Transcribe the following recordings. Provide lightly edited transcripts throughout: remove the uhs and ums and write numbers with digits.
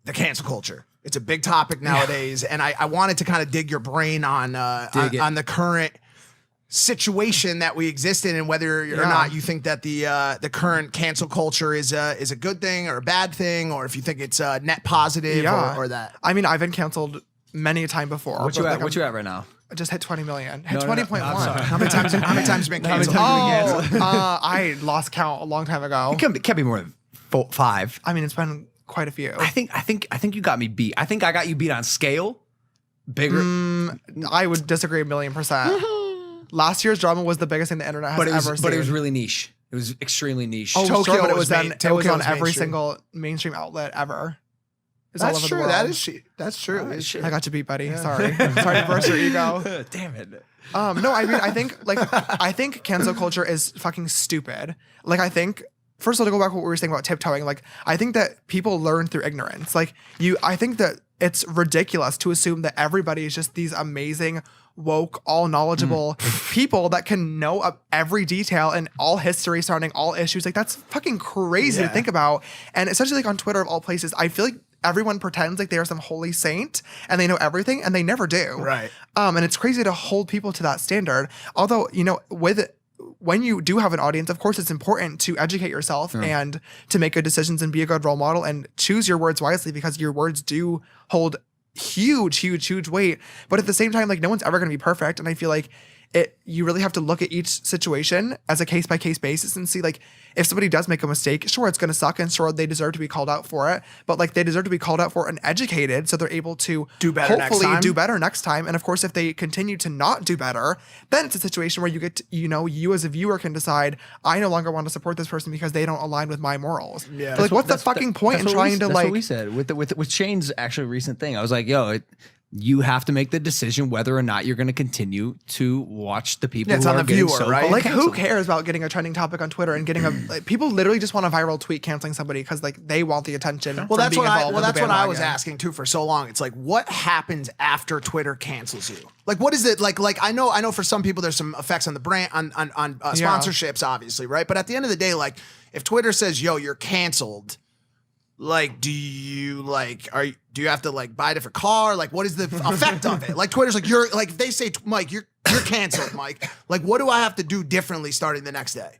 the cancel culture. It's a big topic nowadays, and I wanted to kind of dig your brain on the current situation that we exist in, and whether or not you think that the current cancel culture is a good thing or a bad thing, or if you think it's net positive or that. I mean, I've been canceled many a time before. What you at right now? I just hit 20 million. Hit 20.1. How many times have you been canceled? I lost count a long time ago. It can't be more than 5. I mean, it's been quite a few. I think you got me beat. I think I got you beat on scale. Bigger. I would disagree 1,000,000%. Last year's drama was the biggest thing the internet has ever seen. But it was really niche. It was extremely niche. Oh, Tokyo sure, but it was was on every mainstream. single mainstream outlet ever. It's That's all over true. the world. That's true. I got you beat, buddy. Sorry. Sorry to burst your ego. Damn it. No, I mean, I think cancel culture is fucking stupid. Like, I think, first of all, to go back to what we were saying about tiptoeing, like, I think that people learn through ignorance. Like, I think that it's ridiculous to assume that everybody is just these amazing, woke, all knowledgeable people that can know every detail and all history surrounding all issues. Like, that's fucking crazy to think about. And especially like on Twitter of all places, I feel like everyone pretends like they are some holy saint and they know everything, and they never do. Right. And it's crazy to hold people to that standard. Although, when you do have an audience, of course, it's important to educate yourself and to make good decisions and be a good role model and choose your words wisely, because your words do hold huge weight. But at the same time, like, no one's ever going to be perfect. And I feel like you really have to look at each situation as a case-by-case basis and see, like, if somebody does make a mistake, sure, it's going to suck, and sure, they deserve to be called out for it, but like, they deserve to be called out for it and educated so they're able to do better do better next time. And of course, if they continue to not do better, then it's a situation where you get to, you as a viewer can decide, I no longer want to support this person because they don't align with my morals. Yeah. But, like, what's the fucking point in trying to, that's like, what we said with Shane's actually recent thing. I was like, yo, you have to make the decision whether or not you're going to continue to watch the people who on are the getting viewer, so right? like, canceled. who cares about getting a trending topic on Twitter and getting like, people literally just want a viral tweet canceling somebody because, like, they want the attention. Well, that's what I was asking. asking too for so long. It's like, what happens after Twitter cancels you? Like, what is it like? Like, I know for some people there's some effects on the brand, on sponsorships, obviously, right? But at the end of the day, like, if Twitter says, "Yo, you're canceled," like, do you have to, like, buy a different car? Like, what is the effect of it? Like, Twitter's like, you're like, if they say, Mike, you're canceled, Mike. Like, what do I have to do differently starting the next day?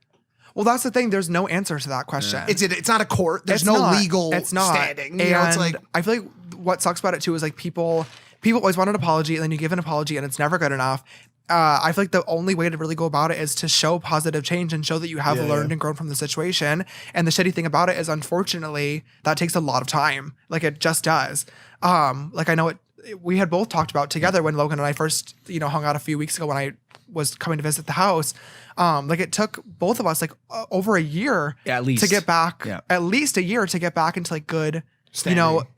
Well, that's the thing. There's no answer to that question. It's not a court. There's no legal standing. And it's like, I feel like what sucks about it too is, like, people always want an apology, and then you give an apology and it's never good enough. I feel like the only way to really go about it is to show positive change and show that you have learned and grown from the situation. And the shitty thing about it is, unfortunately, that takes a lot of time. Like, it just does. Like, I know we had both talked about together when Logan and I first, hung out a few weeks ago when I was coming to visit the house. Like, it took both of us like over a year at least to get back, at least a year to get back into, like, good,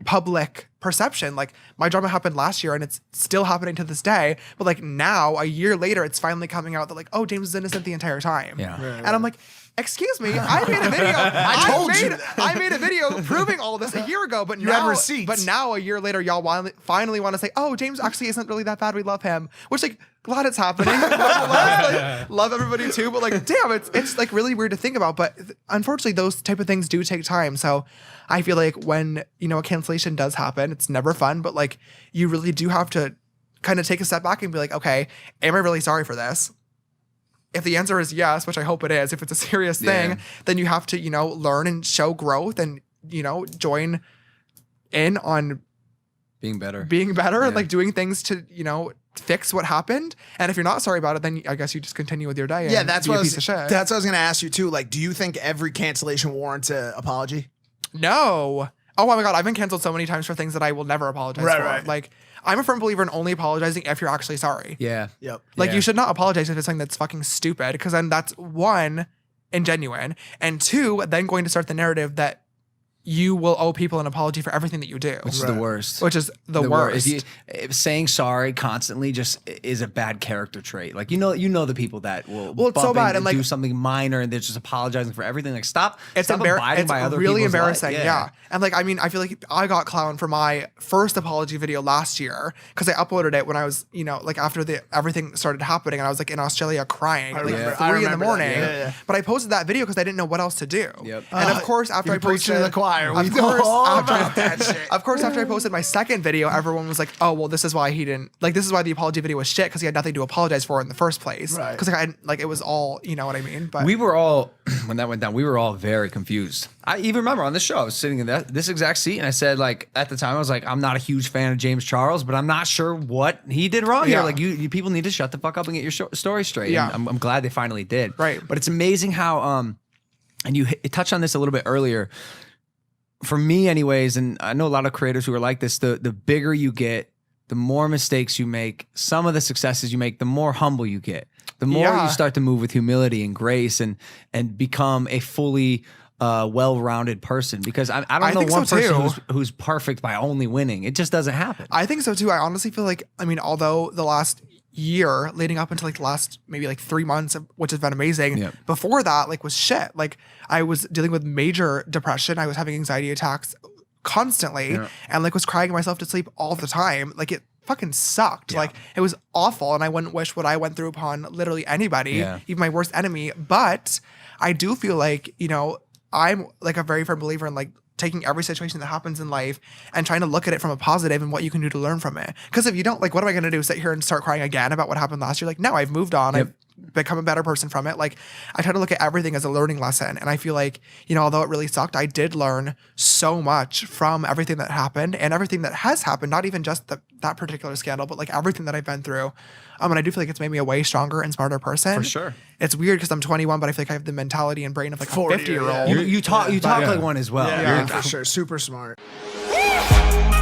public perception. Like, my drama happened last year and it's still happening to this day. But, like, now, a year later, it's finally coming out that, like, oh, James is innocent the entire time. Yeah. Right. And I'm like, excuse me, I made a video. I made a video proving all this a year ago, but you have receipts. But now, a year later, y'all finally want to say, oh, James actually isn't really that bad. We love him. Which, like, glad it's happening. Love everybody too. But, like, damn, it's like really weird to think about. But unfortunately, those type of things do take time. So I feel like when, a cancellation does happen, it's never fun. But, like, you really do have to kind of take a step back and be like, okay, am I really sorry for this? If the answer is yes, which I hope it is, if it's a serious thing, then you have to, learn and show growth and, join in on being better and, like, doing things to, fix what happened. And if you're not sorry about it, then I guess you just continue with your day. Yeah, and that's be what a piece of shit. That's what I was going to ask you too. Like, do you think every cancellation warrants an apology? No. Oh my God, I've been canceled so many times for things that I will never apologize for. Right. Like, I'm a firm believer in only apologizing if you're actually sorry. Yeah. Yep. Like, you should not apologize if it's something that's fucking stupid, because then that's, one, ingenuine, and two, then going to start the narrative that you will owe people an apology for everything that you do. Which is the worst. Which is the worst. If saying sorry constantly just is a bad character trait. Like, you know the people that will it's so bad and, like, do something minor and they're just apologizing for everything. Like, stop It's abiding by other really people's embarrassing. life. Yeah. And, like, I mean, I feel like I got clowned for my first apology video last year because I uploaded it when I was, like, after everything started happening, and I was, like, in Australia crying at, like, 3 in the morning. Yeah. But I posted that video because I didn't know what else to do. Yep. And of course, after I posted to the choir. fire. We Of know course, all after- about that shit. Of course, after I posted my second video, everyone was like, "Oh, well, this is why he didn't like. This is why the apology video was shit because he had nothing to apologize for in the first place. Right. Because like it was all, you know what I mean." But We were all, when that went down, we were all very confused. I even remember on this show, I was sitting in this exact seat, and I said, like, at the time, I was like, I'm not a huge fan of James Charles, but I'm not sure what he did wrong here. Yeah. Like, you people need to shut the fuck up and get your story straight. Yeah. And I'm glad they finally did. Right. But it's amazing how, and you touched on this a little bit earlier. For me, anyways, and I know a lot of creators who are like this, the bigger you get, the more mistakes you make, some of the successes you make, the more humble you get. The more Yeah. you start to move with humility and grace and become a fully well-rounded person. Because I don't know think one so person too. who's perfect by only winning. It just doesn't happen. I think so too. I honestly feel like, I mean, although the last year leading up into like the last maybe like 3 months, which has been amazing. Yeah. Before that, like was shit. Like I was dealing with major depression. I was having anxiety attacks constantly and like was crying myself to sleep all the time. Like it fucking sucked. Like it was awful. And I wouldn't wish what I went through upon literally anybody, Yeah. even my worst enemy. But I do feel like, you know, I'm like a very firm believer in like taking every situation that happens in life and trying to look at it from a positive and what you can do to learn from it. Because if you don't, like, what am I going to do? Sit here and start crying again about what happened last year? Like, no, I've moved on. I've become a better person from it. Like, I try to look at everything as a learning lesson. And I feel like, you know, although it really sucked, I did learn so much from everything that happened and everything that has happened, not even just that particular scandal, but like everything that I've been through. And I do feel like it's made me a way stronger and smarter person. For sure. It's weird because I'm 21, but I feel like I have the mentality and brain of like a 40, 50-year-old. yeah. You talk like one as well. Yeah, You're- for sure. Super smart. Woo!